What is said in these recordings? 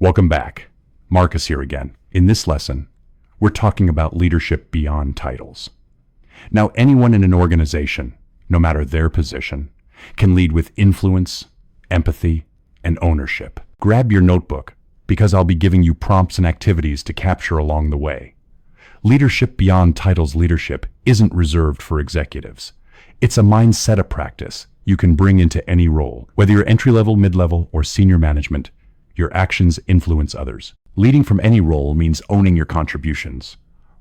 Welcome back. Marcus here again. In this lesson, we're talking about leadership beyond titles. Now, anyone in an organization, no matter their position, can lead with influence, empathy, and ownership. Grab your notebook, because I'll be giving you prompts and activities to capture along the way. Leadership beyond titles leadership isn't reserved for executives. It's a mindset practice you can bring into any role. Whether you're entry-level, mid-level, or senior management, your actions influence others. Leading from any role means owning your contributions,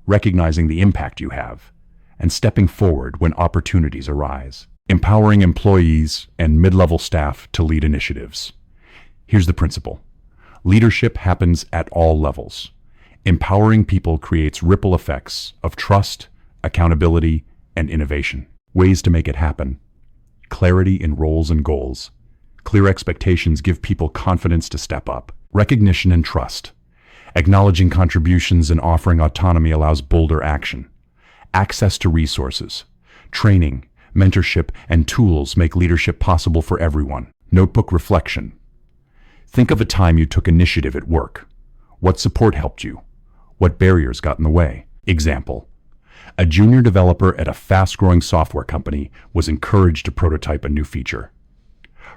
recognizing the impact you have, and stepping forward when opportunities arise. Empowering employees and mid-level staff to lead initiatives. Here's the principle. Leadership happens at all levels. Empowering people creates ripple effects of trust, accountability, and innovation. Ways to make it happen. Clarity in roles and goals. Clear expectations give people confidence to step up. Recognition and trust. Acknowledging contributions and offering autonomy allows bolder action. Access to resources. Training, mentorship, and tools make leadership possible for everyone. Notebook reflection. Think of a time you took initiative at work. What support helped you? What barriers got in the way? Example. A junior developer at a fast-growing software company was encouraged to prototype a new feature.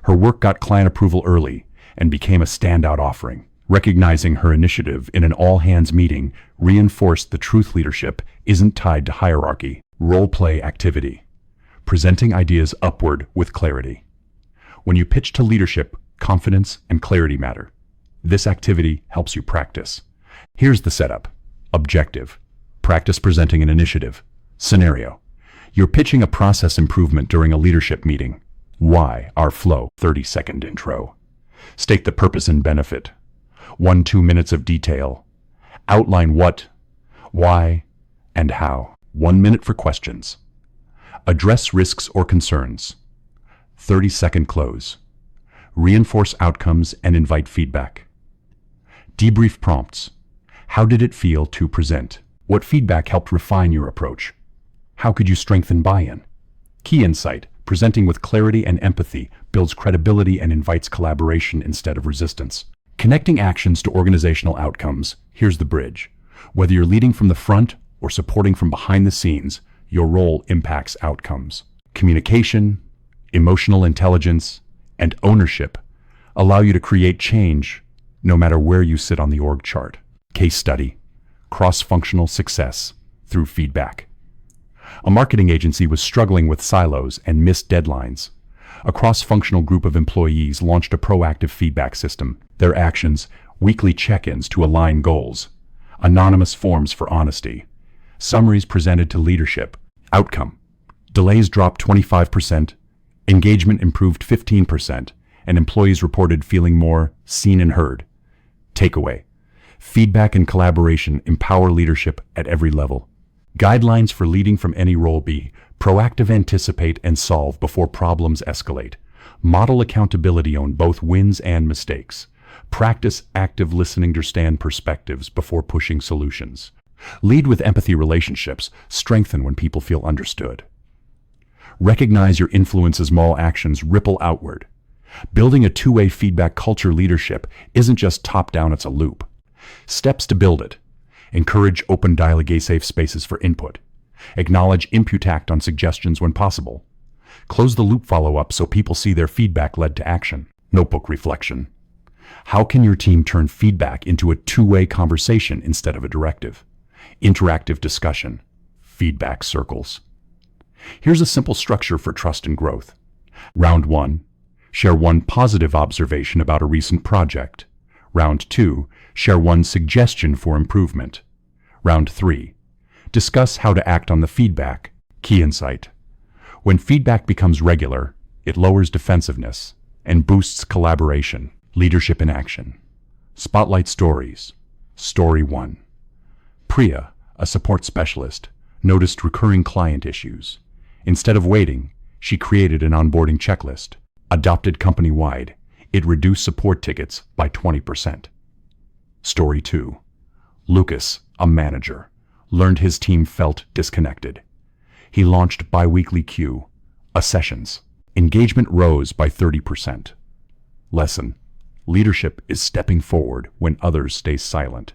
Her work got client approval early and became a standout offering. Recognizing her initiative in an all-hands meeting reinforced the truth leadership isn't tied to hierarchy. Role-play activity. Presenting ideas upward with clarity. When you pitch to leadership, confidence and clarity matter. This activity helps you practice. Here's the setup. Objective. Practice presenting an initiative. Scenario. You're pitching a process improvement during a leadership meeting. Why our flow? 30-second intro. State the purpose and benefit. 1-2 minutes of detail. Outline what, why, and how. 1 minute for questions. Address risks or concerns. 30-second close. Reinforce outcomes and invite feedback. Debrief prompts. How did it feel to present? What feedback helped refine your approach? How could you strengthen buy-in? Key insight. Presenting with clarity and empathy builds credibility and invites collaboration instead of resistance. Connecting actions to organizational outcomes. Here's the bridge. Whether you're leading from the front or supporting from behind the scenes, your role impacts outcomes. Communication, emotional intelligence, and ownership allow you to create change no matter where you sit on the org chart. Case study. Cross-functional success through feedback. A marketing agency was struggling with silos and missed deadlines. A cross-functional group of employees launched a proactive feedback system. Their actions, weekly check-ins to align goals, anonymous forms for honesty, summaries presented to leadership. Outcome. Delays dropped 25%, engagement improved 15%, and employees reported feeling more seen and heard. Takeaway. Feedback and collaboration empower leadership at every level. Guidelines for leading from any role be: proactive, anticipate, and solve before problems escalate. Model accountability on both wins and mistakes. Practice active listening to understand perspectives before pushing solutions. Lead with empathy. Relationships strengthen when people feel understood. Recognize your influence as small actions ripple outward. Building a two-way feedback culture. Leadership isn't just top-down, it's a loop. Steps to build it. Encourage open dialogue, safe spaces for input. Acknowledge impact on suggestions when possible. Close the loop follow-up so people see their feedback led to action. Notebook reflection. How can your team turn feedback into a two-way conversation instead of a directive? Interactive discussion. Feedback circles. Here's a simple structure for trust and growth. Round 1. Share one positive observation about a recent project. Round 2. Share one suggestion for improvement. Round 3. Discuss how to act on the feedback. Key insight. When feedback becomes regular, it lowers defensiveness and boosts collaboration. Leadership in action. Spotlight stories. Story 1. Priya, a support specialist, noticed recurring client issues. Instead of waiting, she created an onboarding checklist. Adopted company-wide. It reduced support tickets by 20%. Story 2. Lucas, a manager, learned his team felt disconnected. He launched bi-weekly sessions. Engagement rose by 30%. Lesson. Leadership is stepping forward when others stay silent.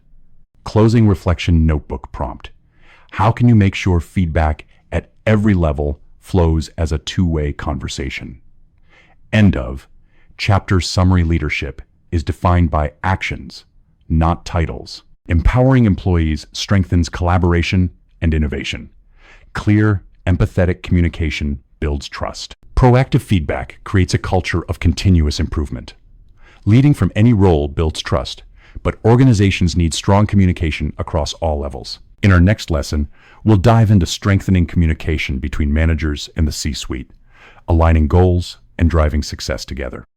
Closing reflection notebook prompt. How can you make sure feedback at every level flows as a two-way conversation? End of. Chapter summary. Leadership is defined by actions, not titles. Empowering employees strengthens collaboration and innovation. Clear, empathetic communication builds trust. Proactive feedback creates a culture of continuous improvement. Leading from any role builds trust, but organizations need strong communication across all levels. In our next lesson, we'll dive into strengthening communication between managers and the C-suite, aligning goals and driving success together.